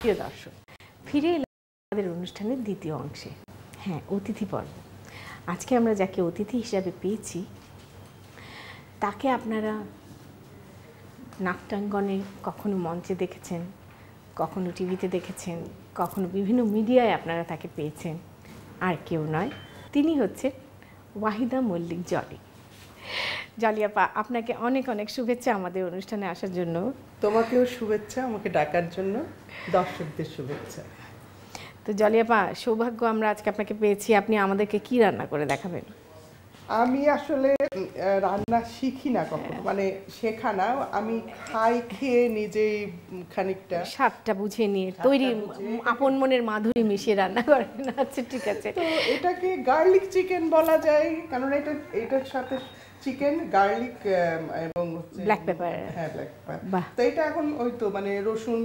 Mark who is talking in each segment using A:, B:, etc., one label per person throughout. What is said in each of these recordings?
A: প্রিয় দর্শক, ফিরে এলাম আমাদের অনুষ্ঠানের দ্বিতীয় অংশে। হ্যাঁ, অতিথি পর্ব। আজকে আমরা যাকে অতিথি হিসাবে পেয়েছি তাকে আপনারা নাট্যাঙ্গনে কখনো মঞ্চে দেখেছেন, কখনো টিভিতে দেখেছেন, কখনো বিভিন্ন মিডিয়ায় আপনারা তাকে পেয়েছেন। আর কেউ নয়, তিনি হচ্ছেন ওয়াহিদা মল্লিক জলি। জলি আপা, আপনাকে অনেক অনেক শুভেচ্ছা আমাদের অনুষ্ঠানে আসার জন্য।
B: তোমাকেও শুভেচ্ছা, আমাকে ডাকার জন্য, দর্শকদের শুভেচ্ছা।
A: তো জলি আপা, সৌভাগ্য আমরা আজকে আপনাকে পেয়েছি। আপনি আমাদেরকে কি রান্না করে দেখাবেন?
B: আমি আসলে রান্না শিখি না কখনো, মানে শেখা না, আমি খাই, খেয়ে নিজেই খানিকটা
A: স্বাদটা বুঝে নিয়ে তৈরি আপন মনের মাধুরী মিশিয়ে রান্না করেন। আচ্ছা, ঠিক আছে।
B: তো এটাকে গার্লিক চিকেন বলা যায়, কারণ এটার সাথে চিকেন, গার্লিক এবং
A: ব্ল্যাক পেপার।
B: হ্যাঁ, ব্ল্যাক পেপার। তো এটা এখন ওই তো মানে রসুন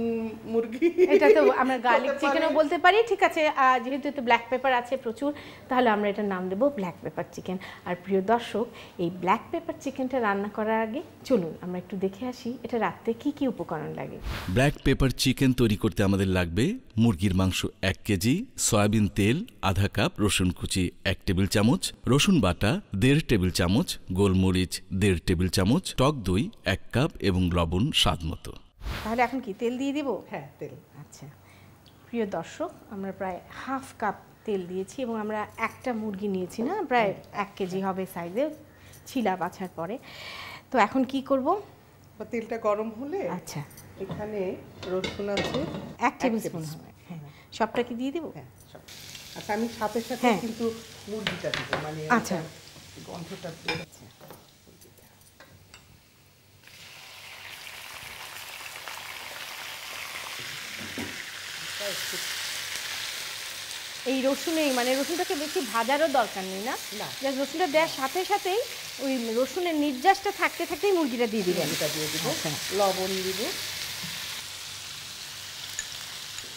B: মুরগি,
A: এটা তো আমরা গার্লিক চিকেনও বলতে পারি। ঠিক আছে, যেহেতু তো ব্ল্যাক পেপার আছে প্রচুর, তাহলে আমরা এটার নাম দেবো ব্ল্যাক পেপার চিকেন। আর প্রিয় দর্শক, এই ব্ল্যাক পেপার চিকেনটা রান্না করার আগে চলুন আমরা একটু দেখে আসি এটা রাখতে কি কি উপকরণ লাগে।
C: ব্ল্যাক পেপার চিকেন তৈরি করতে আমাদের লাগবে মুরগির মাংস 1 কেজি, সয়াবিন তেল আধা কাপ, রসুন কুচি 1 টেবিল চামচ, রসুন বাটা 1.5 টেবিল চামচ, গোলমরিচ 1.5 টেবিল চামচ, টক দই 1 কাপ এবং লবণ স্বাদ মতো।
A: তাহলে এখন কি তেল দিয়ে দিব?
B: হ্যাঁ, তেল।
A: আচ্ছা প্রিয় দর্শক, আমরা প্রায় হাফ কাপ তেল দিয়েছি এবং আমরা একটা মুরগি নিয়েছি না, প্রায় 1 কেজি হবে সাইজে, ছিলা বাছার পরে। তো এখন কি করব?
B: তেলটা গরম হলে
A: আচ্ছা,
B: এখানে রসুন আছে
A: 1 টেবিল স্পুন হবে। হ্যাঁ, সবটা কি দিয়ে দিব?
B: হ্যাঁ, সব। আচ্ছা, আমি সাথে সাথে কিন্তু মুরগিটা দিব, মানে
A: আচ্ছা,
B: গন্ধটা বেরোচ্ছে।
A: এই রসুনে মানে রসুনটাকে বেশি ভাজারও দরকার নেই না, জাস্ট রসুনটা দেওয়ার সাথে সাথেই ওই রসুনের নির্যাসটা থাকতে থাকতেই মুরগিটা দিয়ে দিবেন।
B: এটা দিয়ে দিব, লবণ দিব।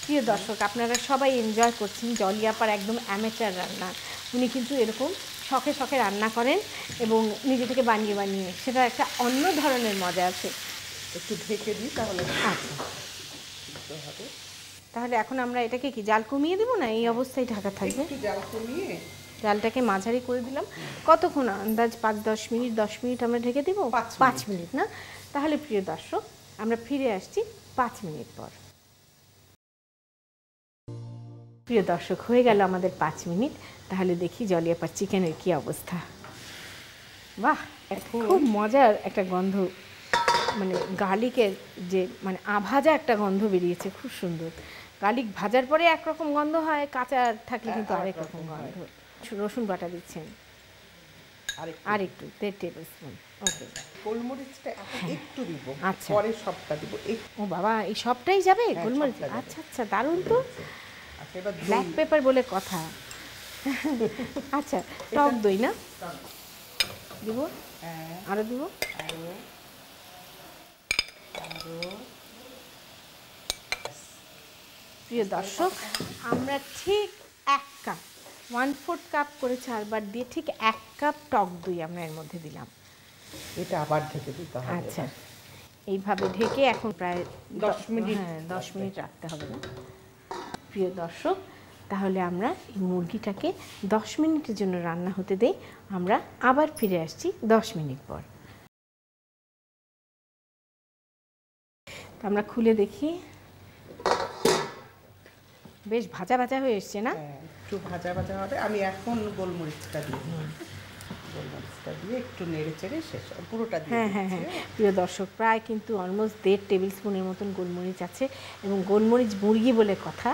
A: প্রিয় দর্শক, আপনারা সবাই এনজয় করছেন জলি আপার একদম অ্যামেচার রান্না। উনি কিন্তু এরকম শখে শখে রান্না করেন এবং নিজে থেকে বানিয়ে বানিয়ে, সেটা একটা অন্য ধরনের মজা আছে।
B: একটু ঢেকে দিই তাহলে।
A: আচ্ছা, তাহলে এখন আমরা এটাকে কি জাল কমিয়ে দেবো না এই অবস্থায় ঢাকা থাকবে?
B: একটু জাল কমিয়ে
A: জালটাকে মাঝারি করে দিলাম। কতক্ষণ আন্দাজ? 5-10 মিনিট। 10 মিনিট আমরা ঢেকে দিব? 5 মিনিট না? তাহলে প্রিয় দর্শক, আমরা ফিরে আসছি 5 মিনিট পর। প্রিয় দর্শক, হয়ে গেল আমাদের 5 মিনিট। তাহলে দেখি জলি আপার চিকেনের কি অবস্থা। বাহ, খুব মজার একটা গন্ধ, মানে গার্লিকের যে মানে আভাজা একটা গন্ধ বেরিয়েছে, খুব সুন্দর। গার্লিক ভাজার পরে একরকম গন্ধ হয়, কাঁচা থাকলে কিন্তু আরেক রকম গন্ধ। রসুন বাটা দিচ্ছেন আর একটু 1.5 টেবিল স্পুন। ওকে,
B: গোলমরিচটা একটু দিব,
A: আচ্ছা,
B: পরে সবটা দিব।
A: ও বাবা, এই সবটাই যাবে গোলমরিচ? আচ্ছা আচ্ছা, দারুণ তো। ব্ল্যাক পেপার বলে কথা। আচ্ছা, টক দই না দিব? আরো দিব? প্রিয় দর্শক, আমরা ঠিক 1 কাপ, 1/4 কাপ করে 4 বার দিয়ে ঠিক 1 কাপ টক দই আমরা এর মধ্যে দিলাম।
B: এটা আবার ঢেকে দিতে হবে।
A: আচ্ছা, এইভাবে ঢেকে এখন প্রায়
B: 10 মিনিট।
A: হ্যাঁ, 10 মিনিট রাখতে হবে না? প্রিয় দর্শক, তাহলে আমরা এই মুরগিটাকে 10 মিনিটের জন্য রান্না হতে দেই। আমরা আবার ফিরে আসছি 10 মিনিট পর। আমরা খুলে দেখি, বেশ ভাজা ভাজা হয়ে এসছে না?
B: একটু ভাজা ভাজা হবে। আমি এখন গোলমরিচটা দিই, গোলমরিচটা দিয়ে একটু নেড়ে চেড়ে শেষ পুরোটা দিয়ে।
A: হ্যাঁ হ্যাঁ হ্যাঁ, প্রিয় দর্শক, প্রায় কিন্তু অলমোস্ট 1.5 টেবিল স্পুনের মতন গোলমরিচ আছে এবং গোলমরিচ মুরগি বলে কথা,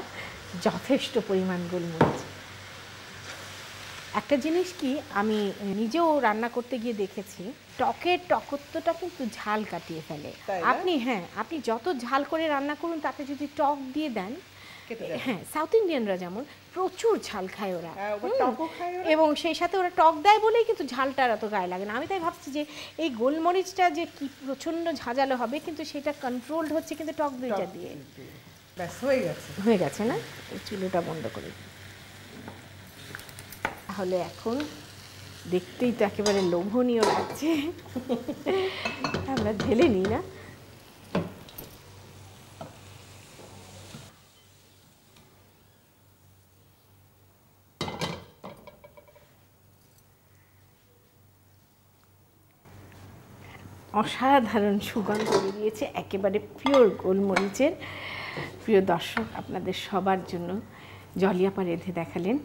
A: যথেষ্ট পরিমাণ গোলমরিচ। একটা জিনিস কি, আমি নিজেও রান্না করতে গিয়ে দেখেছি, টকের টকত্বটা কিন্তু ঝাল কাটিয়ে ফেলে। আপনি আপনি যত ঝাল করে রান্না করুন, তাতে যদি টক দিয়ে দেন, হ্যাঁ, সাউথ ইন্ডিয়ানরা যেমন প্রচুর ঝাল খায় ওরা, এবং সেই সাথে ওরা টক দেয় বলেই কিন্তু ঝালটা এত গায়ে লাগে না। আমি তাই ভাবছি যে এই গোলমরিচটা যে কি প্রচণ্ড ঝাঁঝালো হবে, কিন্তু সেটা কন্ট্রোলড হচ্ছে কিন্তু টক দইটা দিয়ে।
B: ব্যাস, হয়ে গেছে
A: না? চুলোটা বন্ধ করে। তাহলে এখন দেখতেই তো একেবারে লোভনীয় লাগছে। আমরা ঢেলে নিই না? অসাধারণ সুগন্ধ বেরিয়েছে, একেবারে পিওর গোলমরিচের। প্রিয় দর্শক, আপনাদের সবার জন্য জলিয়াপা রেঁধে দেখালেন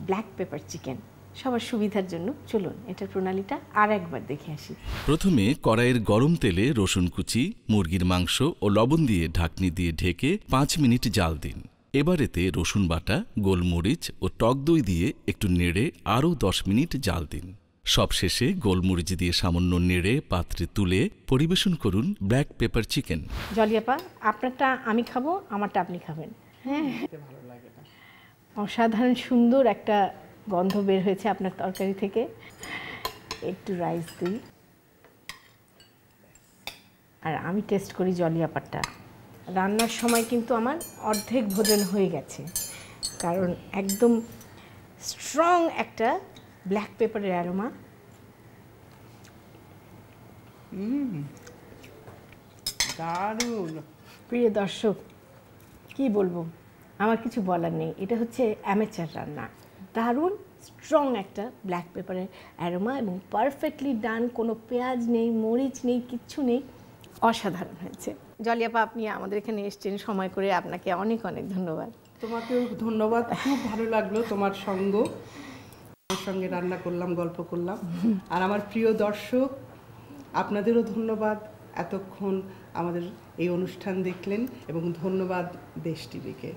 A: ব্ল্যাক পেপার চিকেন। সবার সুবিধার জন্য চলুন এটার প্রণালীটা আর একবার দেখে আসি।
C: প্রথমে কড়াইয়ের গরম তেলে রসুন কুচি, মুরগির মাংস ও লবণ দিয়ে ঢাকনি দিয়ে ঢেকে 5 মিনিট জাল দিন। এবার এতে রসুন বাটা, গোলমরিচ ও টক দই দিয়ে একটু নেড়ে আরও 10 মিনিট জাল দিন। সবশেষে গোলমরিচ দিয়ে সামান্য নেড়ে পাত্রে তুলে পরিবেশন করুন ব্ল্যাক পেপার চিকেন।
A: জলিয়াপা, আপনারটা আমি খাবো, আমারটা আপনি খাবেন। হ্যাঁ,
B: ভালো লাগে না।
A: অসাধারণ সুন্দর একটা গন্ধ বের হয়েছে আপনার তরকারি থেকে। একটু রাইস দিই, আর আমি টেস্ট করি জলিয়াপাটা। রান্নার সময় কিন্তু আমার অর্ধেক ভোজন হয়ে গেছে, কারণ একদম স্ট্রং একটা ব্ল্যাক পেপারের অ্যারোমা।
B: দারুণ।
A: প্রিয় দর্শক, কি বলবো, আমার কিছু বলার নেই। এটা হচ্ছে অ্যামেচার রান্না, দারুণ স্ট্রং একটা ব্ল্যাক পেপারের অ্যারোমা এবং পারফেক্টলি ডান, কোনো পেঁয়াজ নেই, মরিচ নেই, কিচ্ছু নেই, অসাধারণ হয়েছে। জলিয়াপা, আপনি আমাদের এখানে এসেছেন সময় করে, আপনাকে অনেক অনেক ধন্যবাদ।
B: তোমাকেও ধন্যবাদ, খুব ভালো লাগলো তোমার সঙ্গ। আমার সঙ্গে রান্না করলাম, গল্প করলাম। আর আমার প্রিয় দর্শক, আপনাদেরও ধন্যবাদ, এতক্ষণ আমাদের এই অনুষ্ঠান দেখলেন, এবং ধন্যবাদ দেশ টিভিকে।